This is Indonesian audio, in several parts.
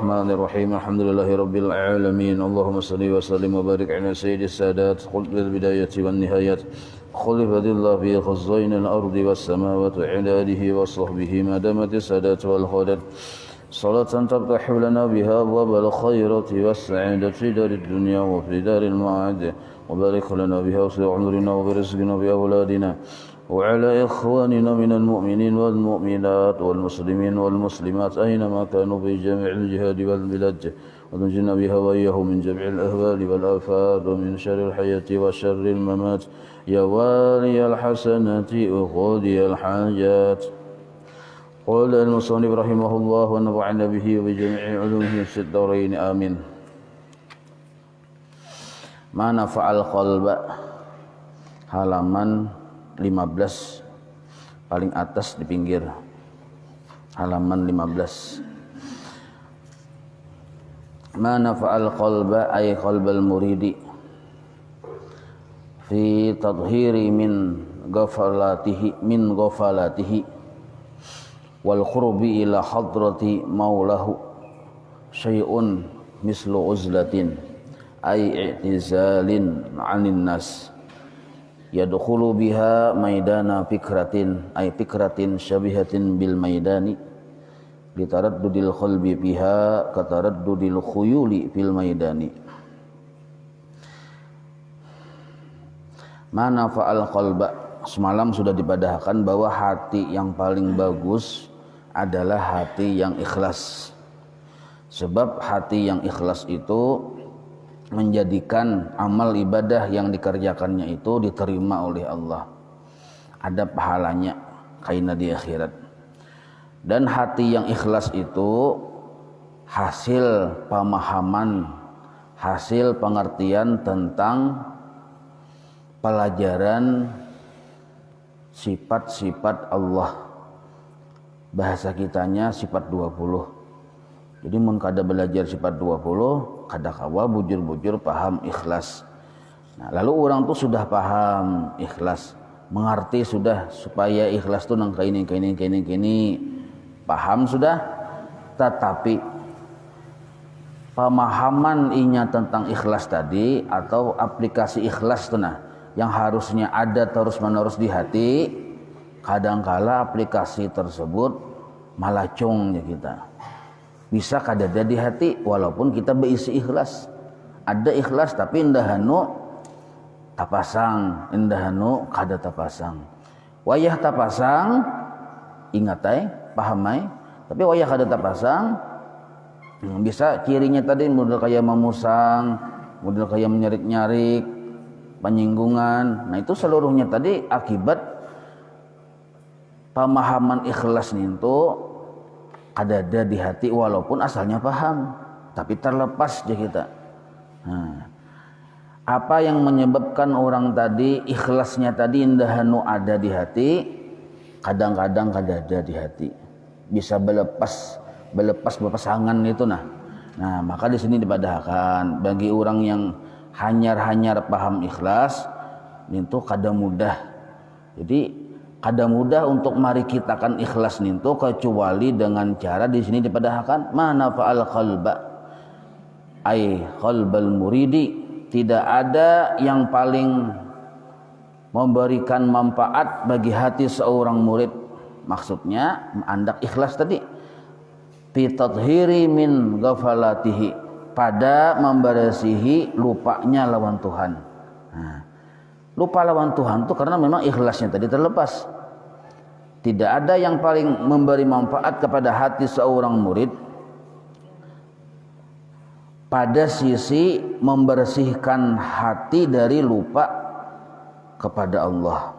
Bismillahirrahmanirrahim. Alhamdulillahirabbil alamin. Allahumma shalli wa sallim wa barik ala sayyidis sadat qul bidayati wan nihayat. Khalifatillah fi khazainil ardi was samawati ala alihi wa sahbihi ma damati sadat wal khadat. Salatan tabtahu lana biha abwabal khairati was sa'adati darid dunya wa fi daril ma'ad. Wa barik lana biha fi umrina wa bi rizqina wa bi awladina. وعلى إخواننا من المؤمنين والمؤمنات والمسلمين والمسلمات أينما كانوا في جميع الجهاد والبلاد ونجنا بها وإياهم من جميع الأهوال والآفات ومن شر الحياة وشر الممات يا والي الحسنات وقاضي الحاجات. قال المصنف رحمه الله ونفعنا به وبجميع علومه في الدارين آمين. ما نفع القلب halaman 15 paling atas di pinggir halaman 15. Ma nafa'al qalba ay qalbal muridi fi tadhhiri min ghafalatihi wal qurbi ila hadrati maulahu syai'un mislu uzlatin ay i'tizalin 'anil nas yadkhulu biha maidana fikratin ay fikratin syabihatin bil maidani litaraddudil qalbi biha kataraddudil khuyuli fil maidani. Mana fa'al qalba, semalam sudah dipadahkan bahwa hati yang paling bagus adalah hati yang ikhlas. Sebab hati yang ikhlas itu menjadikan amal ibadah yang dikerjakannya itu diterima oleh Allah, ada pahalanya kaina di akhirat. Dan hati yang ikhlas itu hasil pemahaman, hasil pengertian tentang pelajaran sifat-sifat Allah, bahasa kitanya sifat 20. Jadi mun kada belajar sifat 20, kada kawa bujur-bujur paham ikhlas. Nah, lalu orang tuh sudah paham ikhlas, mengerti sudah supaya ikhlas tuh nang kaini, paham sudah. Tetapi pemahaman inya tentang ikhlas tadi atau aplikasi ikhlas tuh nah yang harusnya ada terus-menerus di hati, kadangkala aplikasi tersebut malacung ya kita. Bisa kadada di hati walaupun kita berisi ikhlas. Ada ikhlas tapi indahanu tapasang, indahanu kada tapasang. Wayah tapasang ingatai, pahamai, tapi wayah kada tapasang bisa cirinya tadi model kayak memusang, model kayak menyarik-nyarik, penyinggungan. Nah itu seluruhnya tadi akibat pemahaman ikhlas itu ada di hati walaupun asalnya paham tapi terlepas aja kita. Nah, apa yang menyebabkan orang tadi ikhlasnya tadi indahanu ada di hati, kadang-kadang kada ada di hati, bisa belepas berpasangan itu nah maka di sini dipadahkan bagi orang yang hanyar paham ikhlas itu kada mudah. Jadi kada mudah untuk mari kita kan ikhlas nintu kecuali dengan cara di sini dipadahkan mana fa'al qalba ay qalbal muridi, tidak ada yang paling memberikan manfaat bagi hati seorang murid, maksudnya andak ikhlas tadi fi tadhhiri min ghafalatihi, pada membersihi lupanya lawan Tuhan. Lupa lawan Tuhan itu karena memang ikhlasnya tadi terlepas. Tidak ada yang paling memberi manfaat kepada hati seorang murid pada sisi membersihkan hati dari lupa kepada Allah.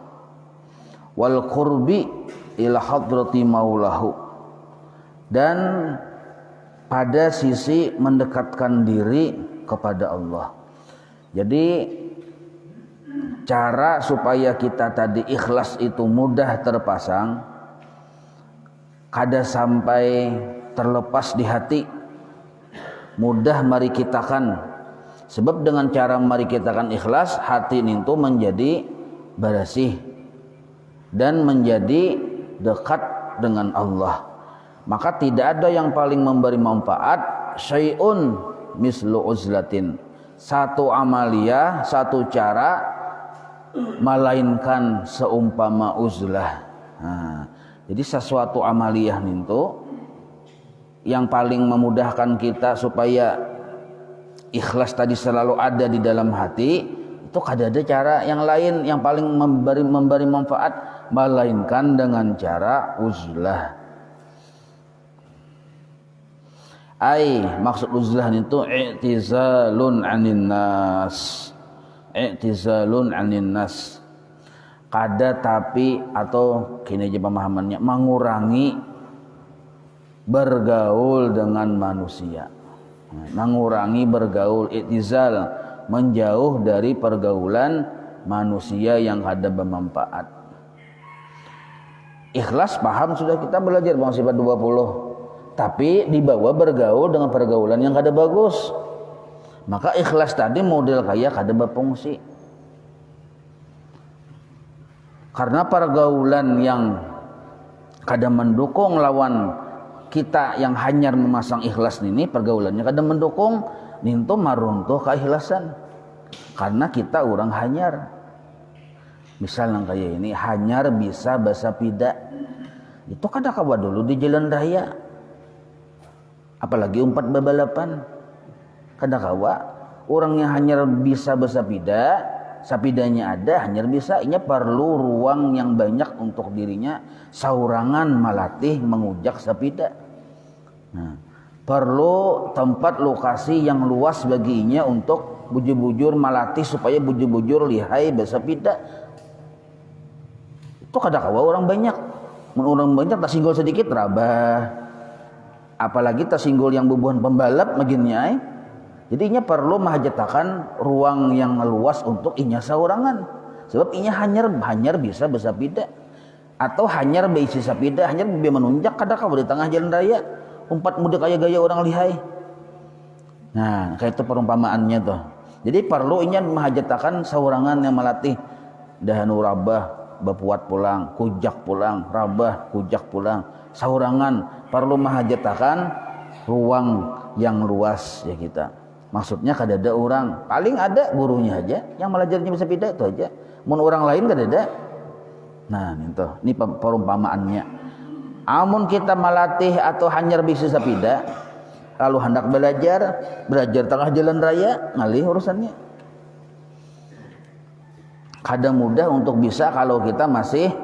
Wal qurbi ila hadrati maulahu, dan pada sisi mendekatkan diri kepada Allah. Jadi cara supaya kita tadi ikhlas itu mudah terpasang, kada sampai terlepas di hati, mudah mari kitakan. Sebab dengan cara mari kitakan ikhlas, hati itu menjadi bersih dan menjadi dekat dengan Allah. Maka tidak ada yang paling memberi manfaat syai'un mislu uzlatin, satu amaliyah, satu cara melainkan seumpama uzlah. Nah, jadi sesuatu amaliyah itu yang paling memudahkan kita supaya ikhlas tadi selalu ada di dalam hati, itu kada ada cara yang lain yang paling memberi manfaat melainkan dengan cara uzlah. Maksud uzlah itu i'tizalun 'anin nas. I'tizalun 'anin nas. Kada tapi atau kini aja pemahamannya, mengurangi bergaul dengan manusia. Mengurangi bergaul, i'tizal, menjauh dari pergaulan manusia yang kada bermanfaat. Ikhlas paham sudah kita belajar bang sifat 20. Tapi dibawa bergaul dengan pergaulan yang kada bagus, maka ikhlas tadi model kayak kada berfungsi. Karena pergaulan yang kada mendukung lawan kita yang hanyar memasang ikhlas ini, pergaulannya kada mendukung, nintu maruntuh keikhlasan. Karena kita orang hanyar. Misal yang kayak ini, hanyar bisa bahasa pida, itu kada kawa dulu di jalan raya. Apalagi umpat babalapan, kada kawa orang yang hanya bisa bersapida, sapidanya ada, hanya bisa, ini perlu ruang yang banyak untuk dirinya, saurangan melatih mengujak sapida. Nah, perlu tempat lokasi yang luas baginya untuk bujur-bujur melatih supaya bujur-bujur lihai bersapida. Itu kada kawa orang banyak, orang banyak tak singgol sedikit rabah. Apalagi tersinggul yang bubuhan pembalap maginnya, jadinya perlu mahajatakan ruang yang luas untuk inya saurangan, sebab inya hanyar bisa bersapida atau hanyar beisi sapida, hanyar biar menunjak kada kau di tengah jalan raya umpat muda kayak gaya orang lihai. Nah kayak itu perumpamaannya tuh. Jadi perlu inya mahajatakan saurangan yang melatih dahanu rabah bapuat pulang, kujak pulang, rabah kujak pulang, saurangan perlu mahajatakan ruang yang luas ya kita. Maksudnya kada ada orang, paling ada gurunya aja yang belajarnya bisa beda itu aja. Mun orang lain kada ada. Nah, itu ini perumpamaannya. Amun kita melatih atau hanyar bisa sapida, lalu hendak belajar tengah jalan raya, ngalih urusannya. Kada mudah untuk bisa kalau kita masih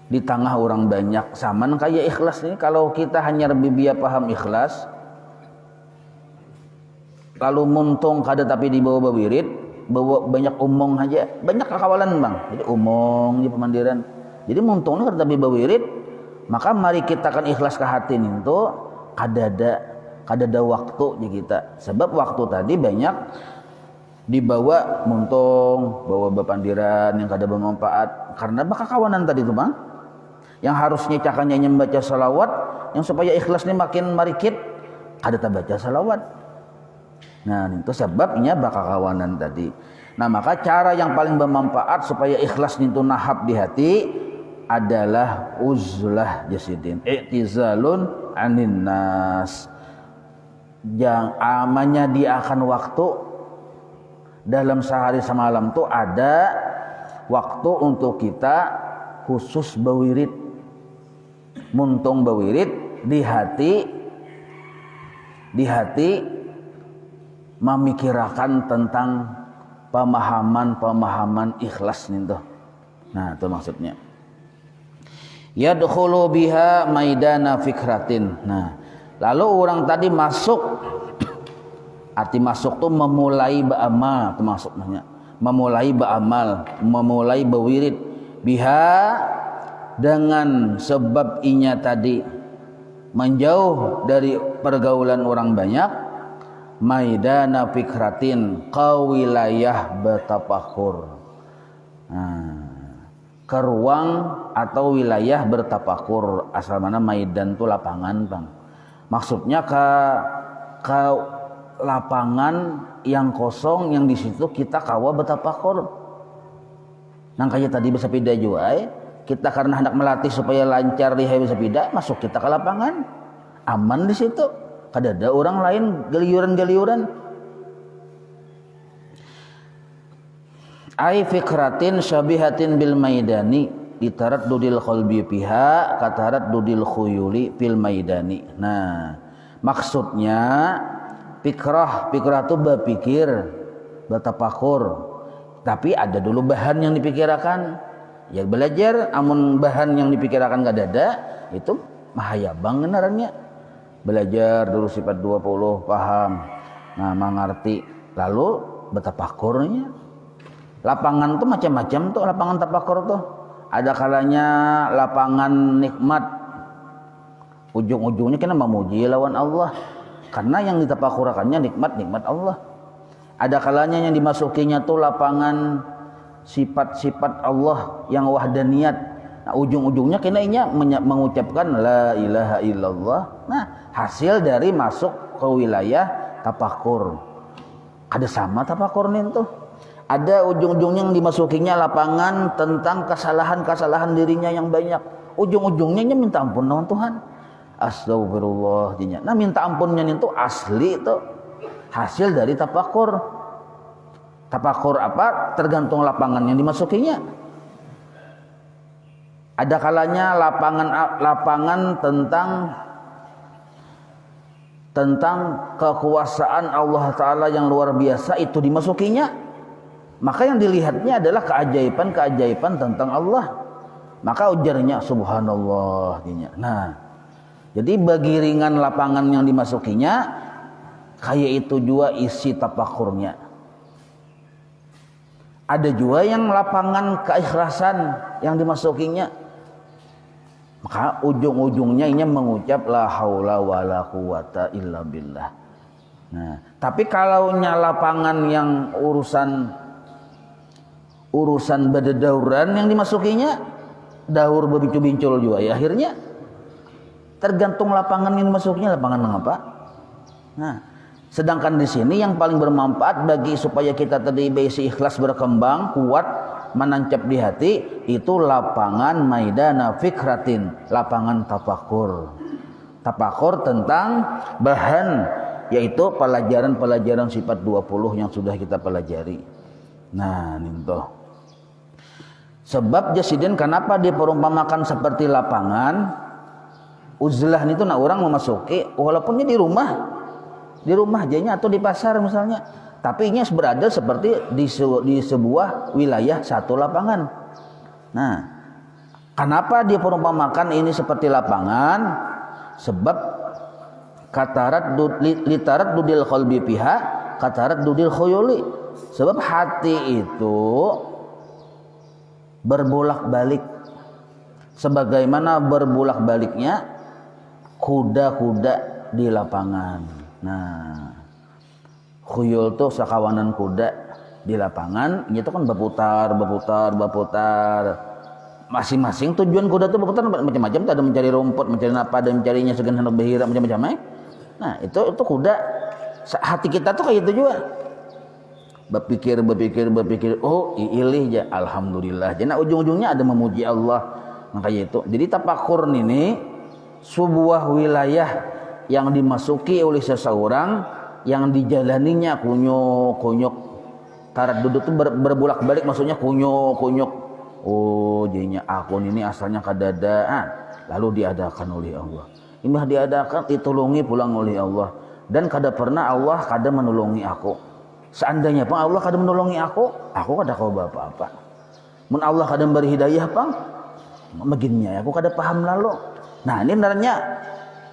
di tengah orang banyak. Saman kayak ikhlas ini, kalau kita hanya bibiya paham ikhlas, lalu muntung kada tapi dibawa bawirid, bawa banyak umong aja, banyak kekawalan bang. Jadi umong di pemandiran. Jadi muntungnya kada tapi bawirid, maka mari kita kan ikhlas ke hati itu kada ada waktu ya kita. Sebab waktu tadi banyak dibawa muntung, bawa bapandiran yang kada bermanfaat karena bakakawanan tadi itu bang. Yang harusnya cakannya membaca salawat, yang supaya ikhlasnya makin marikit, ada tak baca salawat. Nah itu sebabnya bakakawanan tadi. Nah maka cara yang paling bermanfaat supaya ikhlas itu nahap di hati adalah uzlah jasidin, i'tizalun 'anin nas. Yang amannya dia akan waktu dalam sehari semalam tuh ada waktu untuk kita khusus bawirid. Muntung bawirid di hati memikirkan tentang pemahaman ikhlas itu. Nah itu maksudnya. Yadkhulu biha maidana fikratin. Nah lalu orang tadi masuk, arti masuk tuh memulai beramal, termasuk memulai beramal, memulai bawirid biha dengan sebab inya tadi menjauh dari pergaulan orang banyak, maidana fikratin qawilayah bertafakur. Ke ruang atau wilayah bertafakur, asal mana maidan itu lapangan bang, maksudnya ke lapangan yang kosong yang di situ kita kawa bertafakur. Nang kayak tadi bersepeda juga kita karena hendak melatih supaya lancar lihai bersepeda, masuk kita ke lapangan, aman di situ, kadada orang lain geliuran-geliuran. Ai fikratin syabihatin bil maidani ditaraddudil qalbi fiha kataraddudil khuyuli fil maidani. Nah, maksudnya fikrah itu berpikir, bertafakur. Tapi ada dulu bahan yang dipikirkan. Ya belajar amun bahan yang dipikirkan gak ada, itu mahayabang benerannya. Belajar dulu sifat 20 paham. Nah, mengerti lalu bertafakurnya. Lapangan tuh macam-macam tuh, lapangan tafakur tuh. Ada kalanya lapangan nikmat, ujung-ujungnya kena memuji lawan Allah, karena yang ditafakurakannya nikmat Allah. Ada kalanya yang dimasukinya tuh lapangan sifat-sifat Allah yang wahdaniyat. Nah, ujung-ujungnya kena mengucapkan la ilaha illallah. Nah, hasil dari masuk ke wilayah tafakur. Ada sama tafakur nih tuh. Ada ujung-ujungnya yang dimasukinya lapangan tentang kesalahan-kesalahan dirinya yang banyak. Ujung-ujungnya minta ampun lawan Tuhan. Astagfirullah. Nah, minta ampunnya itu asli itu hasil dari tafakur. Tafakur apa? Tergantung lapangan yang dimasukinya. Ada kalanya lapangan tentang kekuasaan Allah Ta'ala yang luar biasa itu dimasukinya. Maka yang dilihatnya adalah keajaiban-keajaiban tentang Allah. Maka ujarnya subhanallah. Nah, jadi bagi ringan lapangan yang dimasukinya, kayak itu juga isi tafakurnya. Ada juga yang lapangan keikhlasan yang dimasukinya. Maka ujung-ujungnya ini mengucap la haula wala quwata illa billah. Nah, tapi kalau lapangan yang urusan badadauran yang dimasukinya, daur berbincul-bincul juga ya, akhirnya tergantung lapangan yang dimasukinya, lapangan apa. Nah, sedangkan di sini yang paling bermanfaat bagi supaya kita tadi basi ikhlas berkembang kuat menancap di hati itu lapangan maidana fikratin, lapangan tafakur tentang bahan, yaitu pelajaran-pelajaran sifat 20 yang sudah kita pelajari. Nah, nintoh sebab jasidin kenapa diperumpamakan seperti lapangan uzlah itu nak orang memasuki walaupunnya di rumah jadinya atau di pasar misalnya, tapi ini berada seperti di sebuah wilayah satu lapangan. Nah, kenapa diperumpamakan ini seperti lapangan? Sebab litarat dudil qalbi piha katarat dudil khuyuli. Sebab hati itu berbolak-balik sebagaimana berbolak-baliknya kuda-kuda di lapangan. Nah, khuyul tuh sakawanan kuda di lapangan, itu kan berputar. Masing-masing tujuan kuda tuh berputar macam-macam. Ada mencari rumput, mencari apa, ada mencarinya segan hendak berhira macam-macam. Nah, itu kuda. Hati kita tuh kayak itu juga. Berpikir, oh ilih ya, alhamdulillah. Jadi ujung-ujungnya ada memuji Allah. Makanya itu. Jadi tafakur ini sebuah wilayah yang dimasuki oleh seseorang yang dijalaninya kunyuk. Tarat duduk itu berbolak-balik, maksudnya kunyuk. Oh, jadinya akun ini asalnya kadadaan, lalu diadakan oleh Allah. Imah diadakan, ditolongi pulang oleh Allah. Dan kada pernah Allah kada menolongi aku. Seandainya pun Allah kada menolongi aku kada kau apa-apa. Mun Allah kada beri hidayah pang, begininya aku kada paham lalu. Nah, ini naranya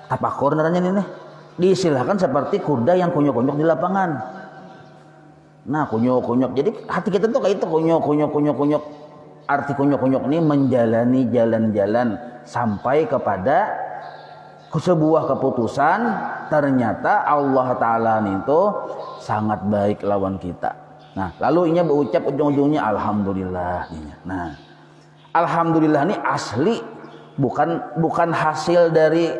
tafakur naranya ini nih. Diistilahkan seperti kuda yang kunyuk-kunyuk di lapangan. Nah, kunyuk-kunyuk. Jadi hati kita tuh kayak itu kunyuk. Arti kunyuk-kunyuk ini menjalani jalan-jalan sampai kepada sebuah keputusan. Ternyata Allah Ta'ala itu sangat baik lawan kita. Nah, lalu ini berucap ujung-ujungnya alhamdulillah. Nah, alhamdulillah ini asli, bukan hasil dari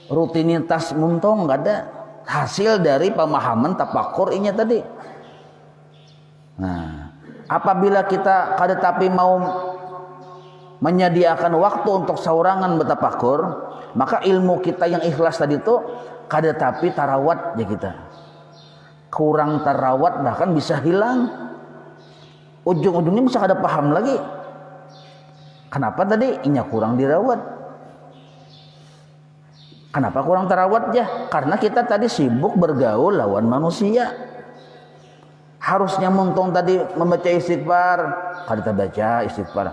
rutinitas muntong, enggak ada. Hasil dari pemahaman tafakur ini tadi. Nah, apabila kita kada tapi mau menyediakan waktu untuk saurangan bertafakur, maka ilmu kita yang ikhlas tadi itu kada tapi tarawat ya kita. Kurang tarawat bahkan bisa hilang. Ujung-ujungnya bisa kada paham lagi. Kenapa tadi inya kurang dirawat? Kenapa kurang tarawat ya? Karena kita tadi sibuk bergaul lawan manusia. Harusnya muntung tadi membaca istighfar, kada baca istighfar.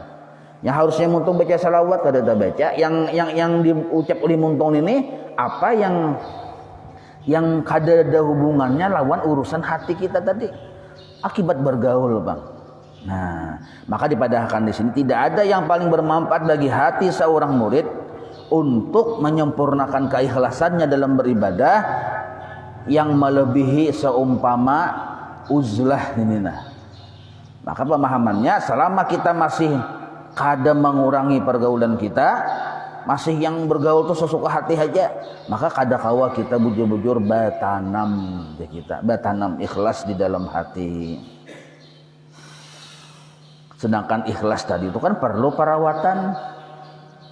Yang harusnya muntung baca salawat kada baca. Yang diucap oleh muntung ini apa yang kada ada hubungannya lawan urusan hati kita tadi akibat bergaul, Bang. Nah, maka dipadahkan di sini tidak ada yang paling bermanfaat bagi hati seorang murid untuk menyempurnakan keikhlasannya dalam beribadah yang melebihi seumpama uzlah ini. Maka pemahamannya selama kita masih kada mengurangi pergaulan kita, masih yang bergaul tuh sesuka hati aja, maka kada kawa kita bujur-bujur batanam ya kita, batanam ikhlas di dalam hati. Sedangkan ikhlas tadi itu kan perlu perawatan.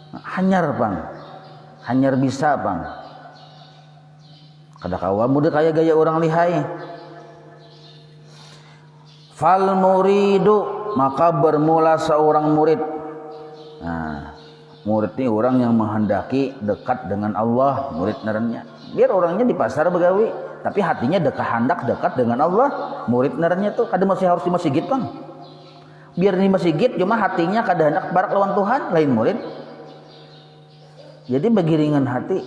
Hanyar, Bang. Hanyar bisa, Bang. Kada kawa mudah kayak gaya orang lihai. Fal muridu, maka bermula seorang murid. Nah, murid ini orang yang menghendaki dekat dengan Allah, murid narannya. Biar orangnya di pasar begawi, tapi hatinya hendak dekat dengan Allah. Murid narannya tuh kada masih harus di masjid, Bang. Biar di masjid cuma hatinya kada hendak barak lawan Tuhan, lain murid. Jadi begiringan hati.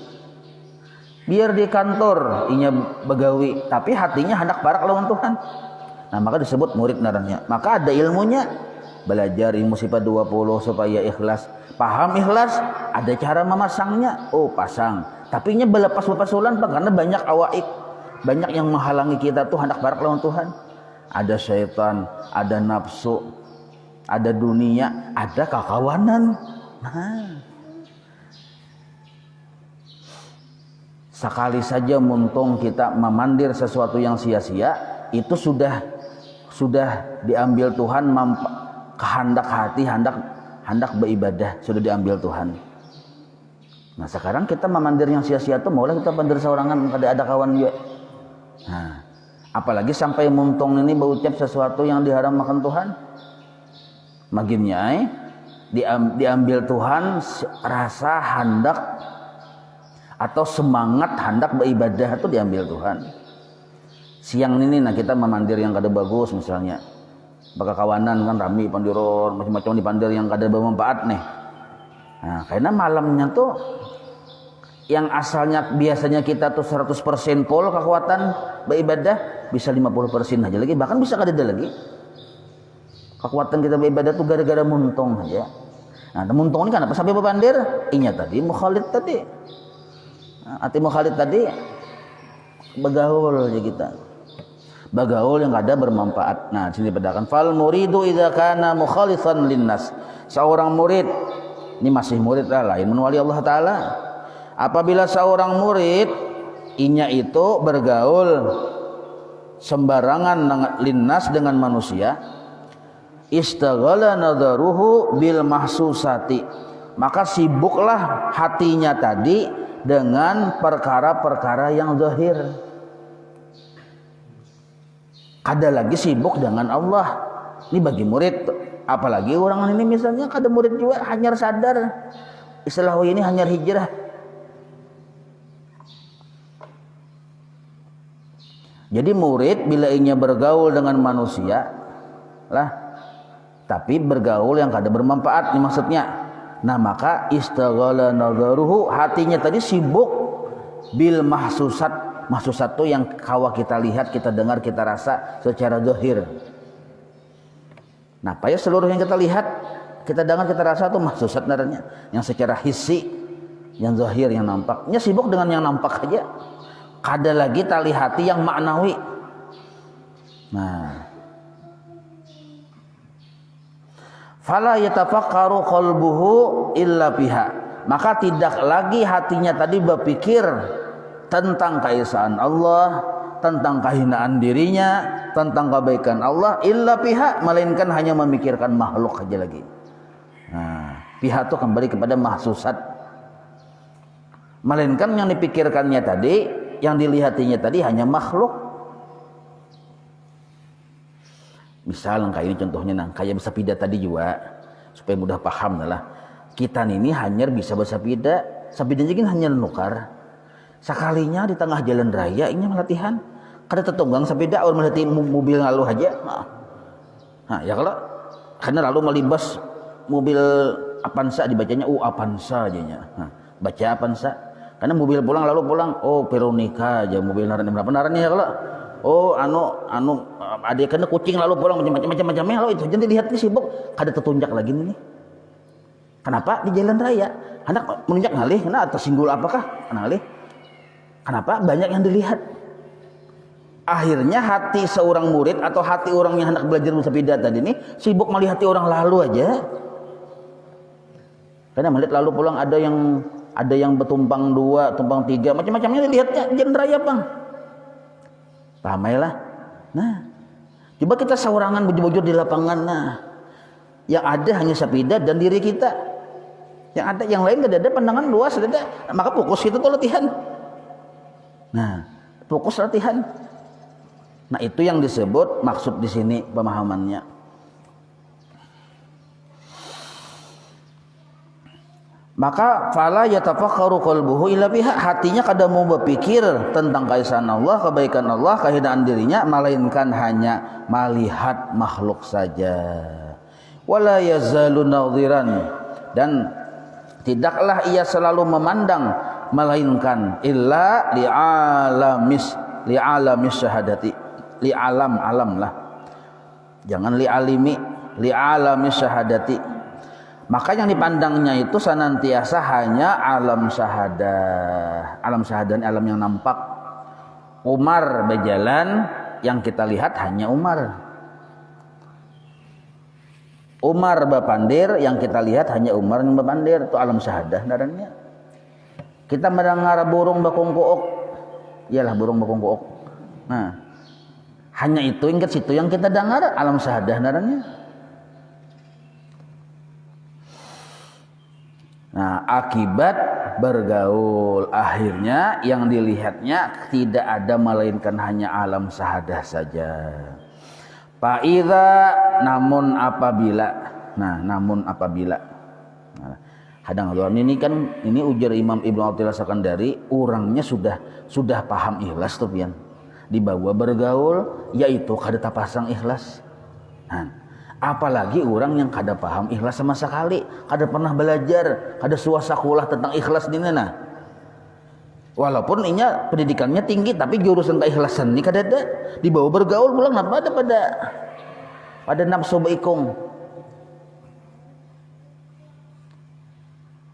Biar di kantor inya begawi, tapi hatinya hendak barak lawan Tuhan. Nah, maka disebut murid narannya. Maka ada ilmunya. Belajar ilmu sifat 20 supaya ikhlas. Paham ikhlas, ada cara memasangnya. Oh, pasang. Tapi nya belepas-lepasulan, Pak, karena banyak awaik. Banyak yang menghalangi kita tuh hendak barak lawan Tuhan. Ada syaitan, ada nafsu, ada dunia, ada kakawanan. Nah, sekali saja muntung kita memandir sesuatu yang sia-sia, itu sudah diambil Tuhan, kehendak hati, hendak beribadah sudah diambil Tuhan. Nah, sekarang kita memandir yang sia-sia itu maulah kita pandir seorangan, ada kawan juga. Nah, apalagi sampai muntung ini berucap sesuatu yang diharamkan Tuhan. Maginnya diambil Tuhan rasa hendak atau semangat hendak beribadah itu diambil Tuhan. Siang ini nah kita memandir yang kada bagus misalnya. Baka kawanan kan rami pandiron macam-macam dipandir yang kada bermanfaat nih. Nah, karena malamnya tuh yang asalnya biasanya kita tuh 100% full kekuatan beribadah bisa 50% aja lagi, bahkan bisa kada ada lagi. Kekuatan kita beribadah tuh gara-gara muntung aja. Nah, muntung ini kan apa sampai bepandir? Inya tadi mukhalid tadi. Ati mukhalid tadi begaul aja kita. Begaul yang ada bermanfaat. Nah, sini bedakan fal muridu idza kana mukhalisan linnas. Seorang murid ini masih murid lah, lain menwali Allah taala. Apabila seorang murid inya itu bergaul sembarangan linnas dengan manusia, istaghala nadaruhu bil mahsusati, maka sibuklah hatinya tadi dengan perkara-perkara yang zahir. Kada lagi sibuk dengan Allah. Ini bagi murid, apalagi orang ini misalnya kada murid juga hanyar sadar istilah ini hanyar hijrah. Jadi murid bila inya bergaul dengan manusia lah, tapi bergaul yang kada bermanfaat, ini maksudnya. Nah, maka istaghala nadaruhu, hatinya tadi sibuk bil mahsusat. Mahsusat itu yang kawa kita lihat, kita dengar, kita rasa secara zahir. Nah, payah seluruh yang kita lihat, kita dengar, kita rasa itu mahsusat naranya, yang secara hissi, yang zahir, yang nampaknya sibuk dengan yang nampak aja. Kada lagi tali hati yang maknawi. Nah, fala yatafakkaru qalbuhu illa biha, maka tidak lagi hatinya tadi berpikir tentang keesaan Allah, tentang kehinaan dirinya, tentang kebaikan Allah, illa biha, melainkan hanya memikirkan makhluk aja lagi. Nah, biha itu kembali kepada mahsusat, melainkan yang dipikirkannya tadi yang dilihatinya tadi hanya makhluk. Misal kayak ini contohnya kayak bersepeda tadi juga supaya mudah paham lah. Kita ini hanya bisa bersepeda, sepedanya kan hanya nukar. Sekalinya di tengah jalan raya ini latihan. Kada tetunggang sepeda orang melatih mobil lalu aja. Nah, ya kalau karena lalu melibas mobil Avanza dibacanya Avanza ajanya. Nah, baca Avanza. Karena mobil pulang lalu pulang Veronica aja mobil berapa narannya ya kalau ada kena kucing lalu pulang macam-macamnya lalu itu jadi lihat sibuk kada tertunjak lagi nih. Kenapa di jalan raya? Anak menunjuk ngalih, kena tersinggul apakah? Ngalih. Kenapa? Banyak yang dilihat. Akhirnya hati seorang murid atau hati orang yang hendak belajar bersepeda tadi ini sibuk melihat orang lalu aja. Karena melihat lalu pulang ada yang bertumpang 2, tumpang 3, macam-macamnya dilihatnya jalan raya bang. Ramailah. Nah, coba kita seorangan bujur-bujur di lapangan. Nah, yang ada hanya sepeda dan diri kita. Yang ada yang lain tidak ada pandangan luas, tidak ada. Maka fokus itu tuh latihan. Nah, fokus latihan. Nah, itu yang disebut maksud di sini pemahamannya. Maka fala yatafakkaru qalbuhu illa biha, hatinya kada mau berpikir tentang keesaan Allah, kebaikan Allah, kehinaan dirinya, melainkan hanya melihat makhluk saja. Wala yazalu nadhiran, dan tidaklah ia selalu memandang melainkan illa li'alamis syahadati, li'alam lah, jangan li'alimi, li'alamis syahadati. Maka yang dipandangnya itu senantiasa hanya alam syahadah. Alam syahadah ini alam yang nampak. Umar berjalan, yang kita lihat hanya Umar. Umar berpandir, yang kita lihat hanya Umar yang berpandir. Itu alam syahadah narannya. Kita mendengar burung berkungkuuk, iyalah burung berkungkuuk. Nah, hanya itu ingat situ yang kita dengar, alam syahadah narannya. Nah, akibat bergaul akhirnya yang dilihatnya tidak ada melainkan hanya alam syahadah saja. Fa'idza, namun apabila. Nah, hadang ini kan ini ujar Imam Ibnu Athaillah Sakandari, orangnya sudah paham ikhlas tuh pian. Dibawa bergaul yaitu kada pasang ikhlas. Nah, apalagi orang yang kada paham ikhlas sama sekali, kada pernah belajar, kada sekolah tentang ikhlas ini nah. Walaupun inya pendidikannya tinggi tapi jurusan keikhlasan ini kada ada. Dibawa bergaul pulang apa ada pada nafsu baikung.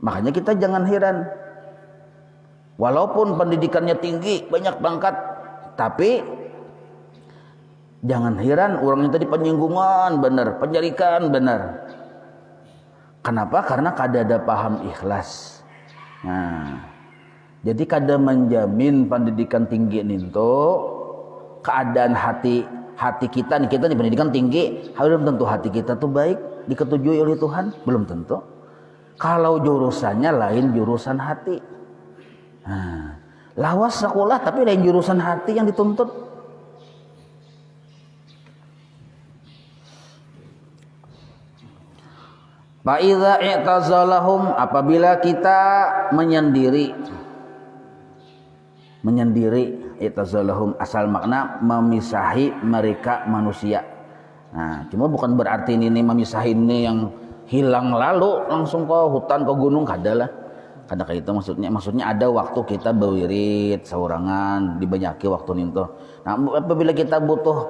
Makanya kita jangan heran. Walaupun pendidikannya tinggi, banyak pangkat, tapi jangan heran orang yang tadi penyinggungan benar, penjarikan benar. Kenapa? Karena kada ada paham ikhlas. Nah, jadi kada menjamin pendidikan tinggi itu keadaan hati kita nih pendidikan tinggi, belum tentu hati kita tuh baik, diketujui oleh Tuhan, belum tentu. Kalau jurusannya lain jurusan hati. Nah, lawas sekolah tapi lain jurusan hati yang dituntut. Fa'idza i'tazalahum, apabila kita menyendiri, i'tazalahum asal makna memisahi mereka manusia. Nah, cuma bukan berarti ini memisahi ini yang hilang lalu langsung ke hutan ke gunung kada lah. Kada kayak itu maksudnya ada waktu kita berwirid saurangan dibanyaki waktu itu. Nah, apabila kita butuh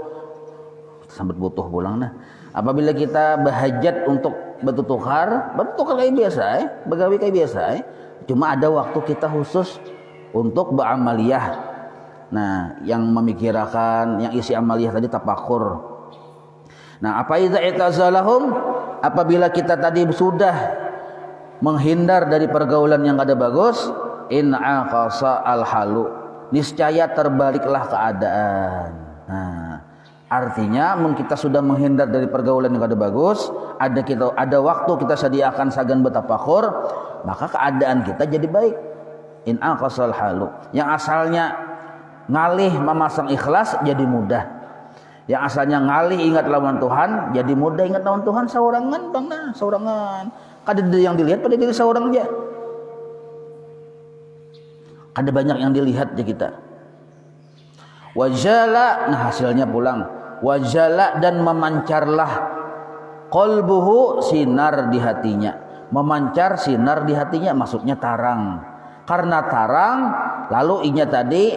pulang nah. Apabila kita berhajat untuk bertukar kayak biasa begawi kayak biasa cuma ada waktu kita khusus untuk beramaliyah. Nah, yang memikirkan yang isi amaliyah tadi tafakur. Nah, apa idza itazalahum, apabila kita tadi sudah menghindar dari pergaulan yang kada bagus, in aqasa al halu, niscaya terbaliklah keadaan. Nah, artinya kita sudah menghindar dari pergaulan yang kada bagus, ada waktu kita sediakan sagan bertafakur, maka keadaan kita jadi baik. In aqasal halu, yang asalnya ngalih memasang ikhlas jadi mudah. Yang asalnya ngalih ingat lawan Tuhan jadi mudah ingat lawan Tuhan saurangan bang nah saurangan. Kada ada yang dilihat pada diri seorang aja. Ada banyak yang dilihat aja kita. Wajala, nah hasilnya pulang. Wajala dan memancarlah qalbuhu sinar di hatinya. Memancar sinar di hatinya maksudnya tarang. Karena tarang lalu inya tadi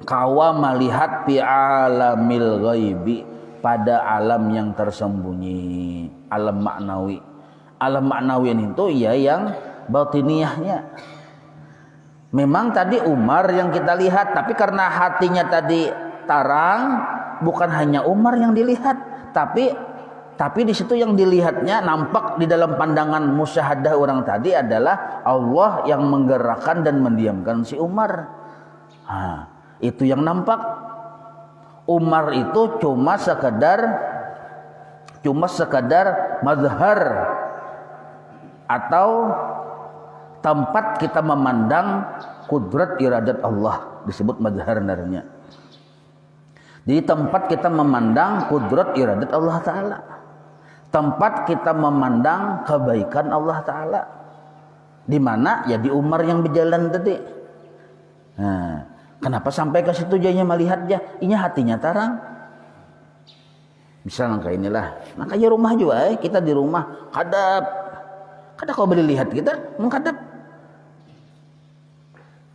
kawa melihat fi alamil ghaibi pada alam yang tersembunyi, alam maknawi. Alam maknawi itu ya yang batiniyahnya. Memang tadi Umar yang kita lihat, tapi karena hatinya tadi tarang, bukan hanya Umar yang dilihat, tapi di situ yang dilihatnya nampak di dalam pandangan musyahadah orang tadi adalah Allah yang menggerakkan dan mendiamkan si Umar. Nah, itu yang nampak. Umar itu cuma sekadar mazhar atau tempat kita memandang kudrat iradat Allah, disebut mazhar narnya. Jadi tempat kita memandang kudrat iradat Allah Ta'ala, tempat kita memandang kebaikan Allah Ta'ala, di mana ya di Umar yang berjalan tadi. Nah, kenapa sampai ke situ jadinya melihatnya, inya hatinya tarang. Bisa langkah inilah, makanya rumah juga kita di rumah kadap kau boleh lihat kita mengkadap.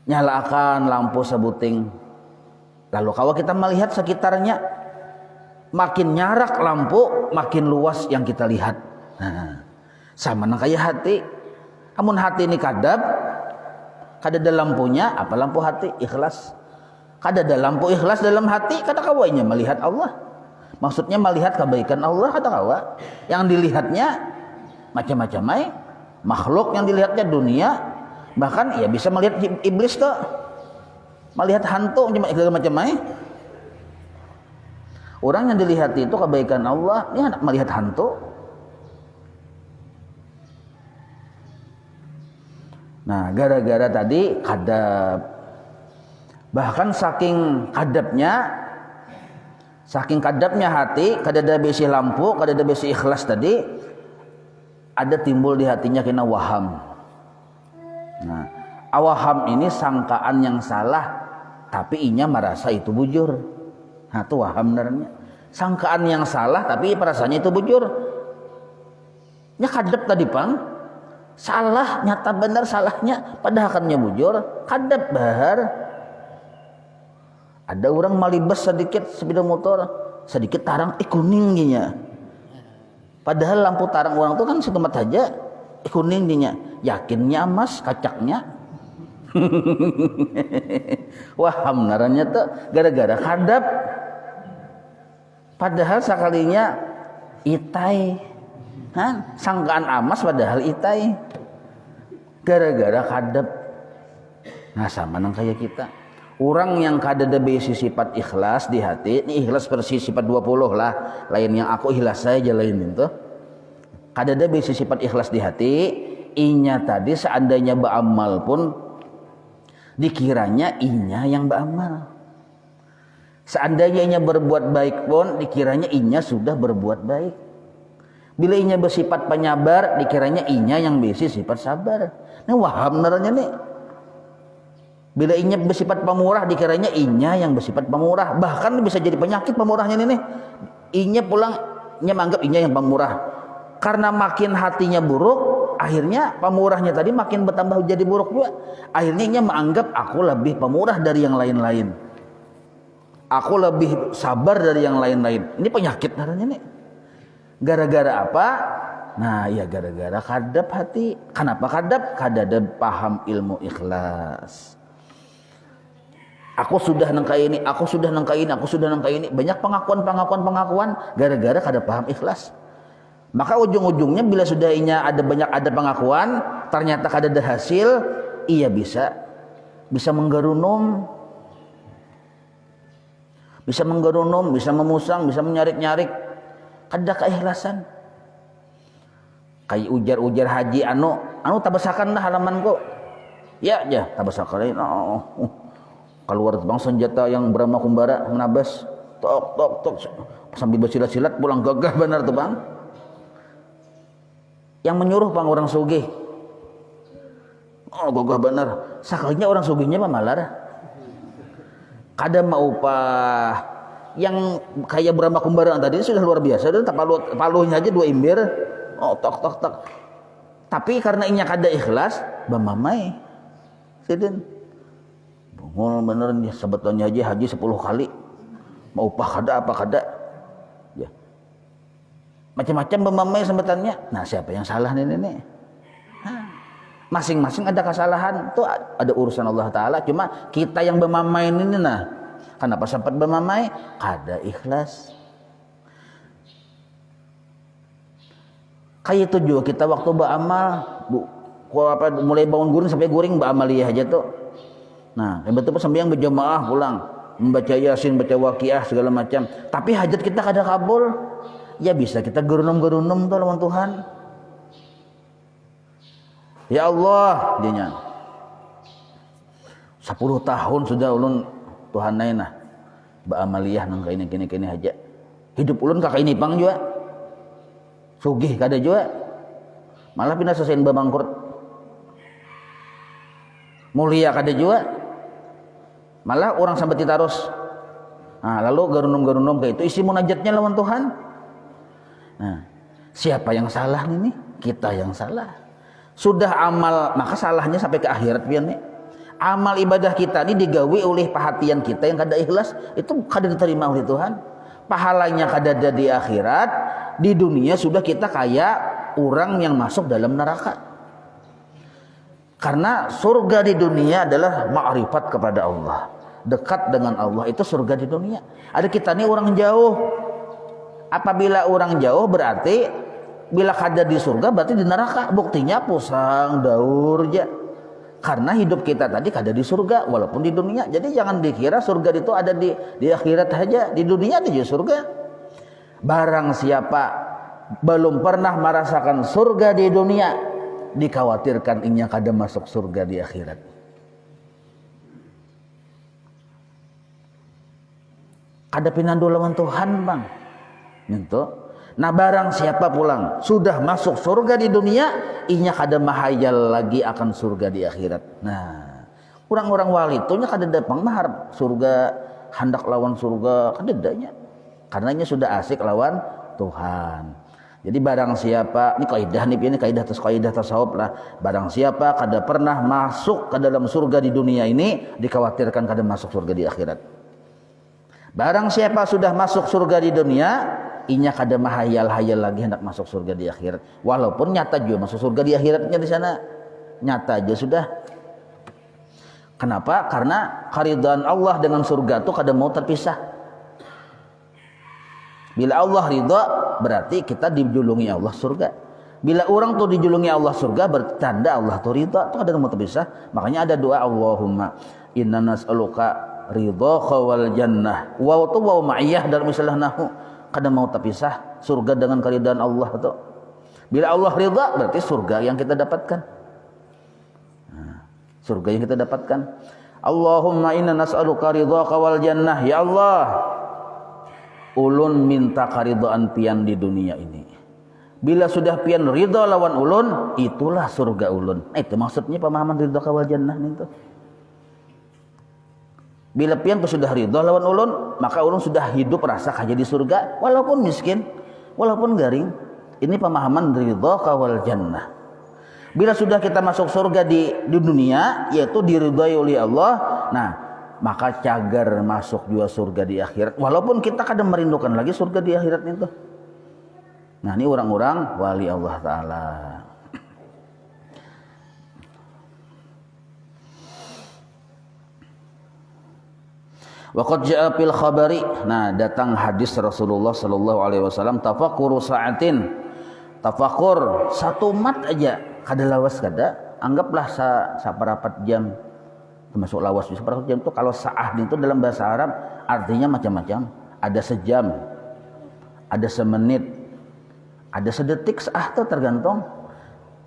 Nyalakan lampu sebuting, lalu kalau kita melihat sekitarnya, makin nyarak lampu makin luas yang kita lihat. Nah, sama nang kayak hati. Amun hati ini kadap, kada ada lampunya, apa lampu hati? Ikhlas. Kada ada lampu ikhlas dalam hati, kata kawainya melihat Allah. Maksudnya melihat kebaikan Allah, kata kawa. Yang dilihatnya macam-macam makhluk yang dilihatnya dunia, bahkan ya bisa melihat iblis tuh, melihat hantu macam-macam. Orang yang dilihat itu kebaikan Allah, ini hendak melihat hantu. Nah, gara-gara tadi kadap, bahkan saking kadapnya hati, kada ada besi lampu, kada ada besi ikhlas tadi, ada timbul di hatinya kena waham. Nah, awaham ini sangkaan yang salah, tapi inya merasa itu bujur. Nah, itu waham naranya. Sangkaan yang salah, tapi perasaannya itu bujur. Nya kadap tadi pang, salah nyata benar salahnya, padahal kannya bujur, kadap bahar. Ada orang malibes sedikit sepeda motor, sedikit tarang, kuning ginya. Padahal lampu tarang orang itu kan setempat saja, kuning dinya. Yakinnya emas, kacaknya. Waham naranya tuh gara-gara kadap. Padahal sekalinya itai. Sangkaan emas padahal itai. Gara-gara kadap. Nah, sama nang kayak kita. Orang yang kada ada besi sifat ikhlas di hati, ini ikhlas versi sifat 20 lah, lain yang aku ikhlas saja lain itu. Kada ada besi sifat ikhlas di hati, inya tadi seandainya beramal pun dikiranya inya yang beramal. Seandainya inya berbuat baik pun dikiranya inya sudah berbuat baik. Bila inya bersifat penyabar dikiranya inya yang besi sifat sabar. Nah, waham naranya nih. Bila inya bersifat pemurah dikiranya inya yang bersifat pemurah. Bahkan bisa jadi penyakit pemurahnya ini nih. Inya pulang inya menganggap inya yang pemurah. Karena makin hatinya buruk, akhirnya pemurahnya tadi makin bertambah jadi buruk juga. Akhirnya inya menganggap aku lebih pemurah dari yang lain-lain. Aku lebih sabar dari yang lain-lain. Ini penyakit naranya nih. Gara-gara apa? Nah, ya gara-gara kadap hati. Kenapa kadap? Kada paham ilmu ikhlas. Aku sudah nangka ini, aku sudah nangka ini, aku sudah nangka ini. Banyak pengakuan gara-gara kada paham ikhlas. Maka ujung-ujungnya bila sudah inya ada pengakuan, ternyata kada ada hasil, ia bisa menggerunum, bisa memusang, bisa menyarik-nyarik. Kada keikhlasan. Kayak ujar haji anu tabasakan lah halamanku. Ya, tabasakan. keluar bang senjata yang Brahma Kumbara menabas, tok tok tok sambil bersilat-silat pulang gagah benar tuh bang. Yang menyuruh bang orang sugih, oh gagah benar. Sakalinya orang sugihnya mah malar, kada mau upah yang kayak Brahma Kumbara tadi sudah luar biasa. Dan paluhnya aja 2 imbir, oh tok tok tok. Tapi karena inya kada ikhlas, bamamai, sidin. Bungul bener nih sebetulnya aja haji 10 kali, mau upah kada apa kada, ya. Macam-macam bamamai sebutannya. Nah siapa yang salah nih? Masing-masing ada kesalahan, tuh ada urusan Allah Taala. Cuma kita yang bamamai ini nah, kenapa sempat bamamai? Kada ikhlas. Kayak itu juga kita waktu beramal, mulai bangun guring sampai guring beramaliyah aja tuh. Nah, betul sembahyang berjamaah pulang, membaca Yasin, baca Waqiah segala macam. Tapi hajat kita kada kabul, ya bisa kita gerunum-gerunum tuh lawan Tuhan. Ya Allah, dinya 10 tahun sudah ulun Tuhan naina beramaliyah nang kini aja. Hidup ulun kakak ini pang juga. Sugih kada juga, malah pindah selesaiin babangkrut. Mulia kada juga, malah orang sampai terus. Nah, lalu garunum kayak itu isi munajatnya lawan Tuhan. Nah, siapa yang salah ini? Kita yang salah. Sudah amal, maka salahnya sampai ke akhirat pian nih. Amal ibadah kita ini digawi oleh perhatian kita yang kada ikhlas, itu kada diterima oleh Tuhan. Pahalanya kada ada di akhirat, di dunia sudah kita kayak orang yang masuk dalam neraka. Karena surga di dunia adalah ma'rifat kepada Allah, dekat dengan Allah, itu surga di dunia. Ada kita nih orang jauh. Apabila orang jauh berarti bila kada di surga berarti di neraka. Buktinya pusang daur aja. Karena hidup kita tadi kada di surga walaupun di dunia. Jadi jangan dikira surga itu ada di akhirat saja, di dunia ada juga surga. Barang siapa belum pernah merasakan surga di dunia, dikhawatirkan inya kada masuk surga di akhirat. Kada pinandu lawan Tuhan bang. Gitu. Nah barang siapa pulang sudah masuk surga di dunia, inya kada mahayal lagi akan surga di akhirat. Nah orang-orang wali itu nya kada dapang mahar surga, hendak lawan surga kada adanya. Karenanya sudah asik lawan Tuhan. Jadi barang siapa, ini kaidah nih, ini kaidah tasawuf lah. Barang siapa kada pernah masuk ke dalam surga di dunia ini, dikhawatirkan kada masuk surga di akhirat. Barang siapa sudah masuk surga di dunia, inya kada mahayal-hayal lagi hendak masuk surga di akhirat. Walaupun nyata juga masuk surga di akhiratnya di sana. Nyata aja sudah. Kenapa? Karena keridhaan Allah dengan surga itu kada mau terpisah. Bila Allah ridha berarti kita dijulungi Allah surga. Bila orang tuh dijulungi Allah surga bertanda Allah tuh ridha, itu kada mau terpisah. Makanya ada doa Allahumma inna nas'aluka ridhaka wal jannah. Wa tu wa ma'iyah dalam istilah nahwu. Kada mau terpisah surga dengan keridhaan Allah itu. Bila Allah ridha berarti surga yang kita dapatkan. Nah, surga yang kita dapatkan. Allahumma inna nas'aluka ridhaka wal jannah. Ya Allah, ulun minta karidhaan pian di dunia ini. Bila sudah pian ridha lawan ulun, itulah surga ulun. Nah, itu maksudnya pemahaman ridhaka wal jannah itu. Bila pian sudah ridha lawan ulun, maka ulun sudah hidup rasa kaya di surga walaupun miskin, walaupun garing. Ini pemahaman ridhaka wal jannah. Bila sudah kita masuk surga di dunia, yaitu diridhai oleh Allah, nah maka cagar masuk juga surga di akhirat. Walaupun kita kadang merindukan lagi surga di akhirat itu. Nah ini orang-orang wali Allah Ta'ala. Waqad ja'a fil khabari, nah datang hadis Rasulullah sallallahu alaihi wasallam, tafakkuru sa'atin, tafakkur satu mat aja kada lawas kada, anggaplah saparapat jam, termasuk lawas saparapat jam itu. Kalau sa'ah itu dalam bahasa Arab artinya macam-macam, ada sejam, ada semenit, ada sedetik. Sa'ah itu tergantung,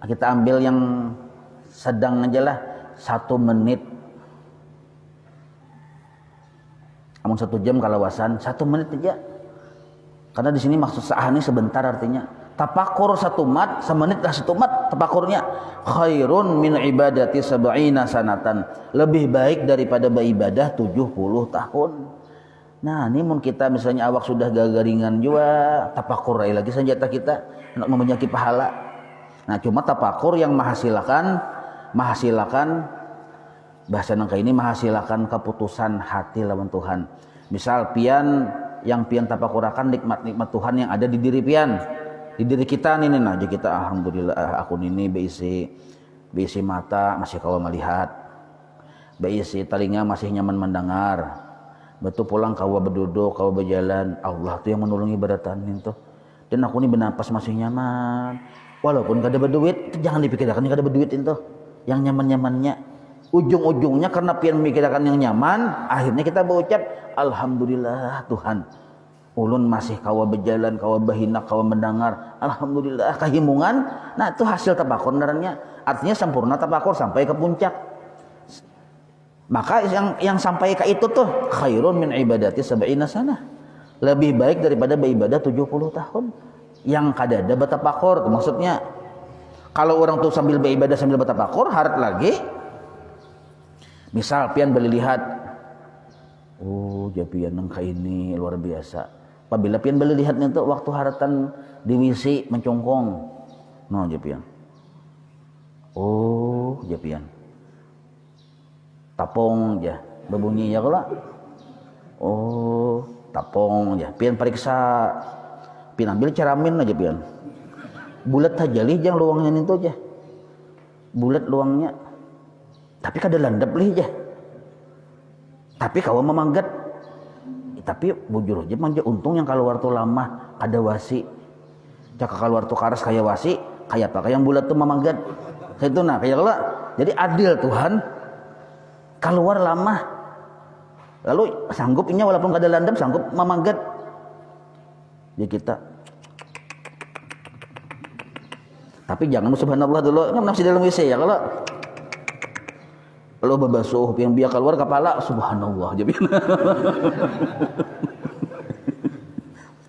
kita ambil yang sedang aja lah, 1 menit Amun 1 jam kalawasan 1 menit aja. Karena di sini maksud sa'ani sebentar artinya. Tapakur 1 mat, semenit lah 1 mat tapakurnya. Khairun min ibadati sab'ina sanatan. Lebih baik daripada beribadah 70 tahun. Nah, ini mun kita misalnya awak sudah gagaringan juga, tapakur lagi senjata kita untuk menyaki pahala. Nah, cuma tapakur yang menghasilkan bahasa nangka ini menghasilkan keputusan hati lawan Tuhan. Misal yang pian tapakurakan nikmat-nikmat Tuhan yang ada di diri pian, di diri kita nih aja kita alhamdulillah aku ini beisi mata masih kawa melihat, beisi telinga masih nyaman mendengar, betul pulang kawa berduduk kawa berjalan, Allah tuh yang menolongi beratan itu. Dan aku ini bernapas masih nyaman, walaupun kada berduit, jangan dipikirkan kada berduit itu, yang nyaman-nyamannya. Ujung-ujungnya karena pian memikirkan yang nyaman, akhirnya kita berucap alhamdulillah Tuhan, ulun masih kawa berjalan, kawa berhinak, kawa mendengar, alhamdulillah kahimungan. Nah, itu hasil tapakur naranya. Artinya sempurna tapakur sampai ke puncak. Maka yang sampai ke itu tuh khairun min ibadati sab'ina sanah. Lebih baik daripada beribadah 70 tahun. Yang kadada batapakur, maksudnya kalau orang tuh sambil beribadah sambil batapakur, harap lagi. Misal pian beli lihat, oh japian nangka ini luar biasa. Apabila pian beli lihatnya tuh waktu haratan di WC mencongkong, no japian. Oh japian, tapong ya, berbunyi ya kalau. Oh tapong ya, pian periksa, pian ambil ceramin aja pian. Bulat aja lih jang luangnya itu aja, bulat luangnya. Tapi kada landap lih aja. Tapi kawan memanggat. Tapi bujur aja manja untung yang keluar tuh lama ada wasi. Cak keluar tuh karas kayak wasi, kayak apa? Kayak yang bulat tuh memanggat. Itu nah kayak kalau jadi adil Tuhan. Keluar lama. Lalu sanggupnya walaupun kada landap sanggup memanggat. Ya kita. Tapi jangan subhanallah dulu, kan masih dalam WC ya kalau babasuh yang biar keluar kepala subhanallah jadi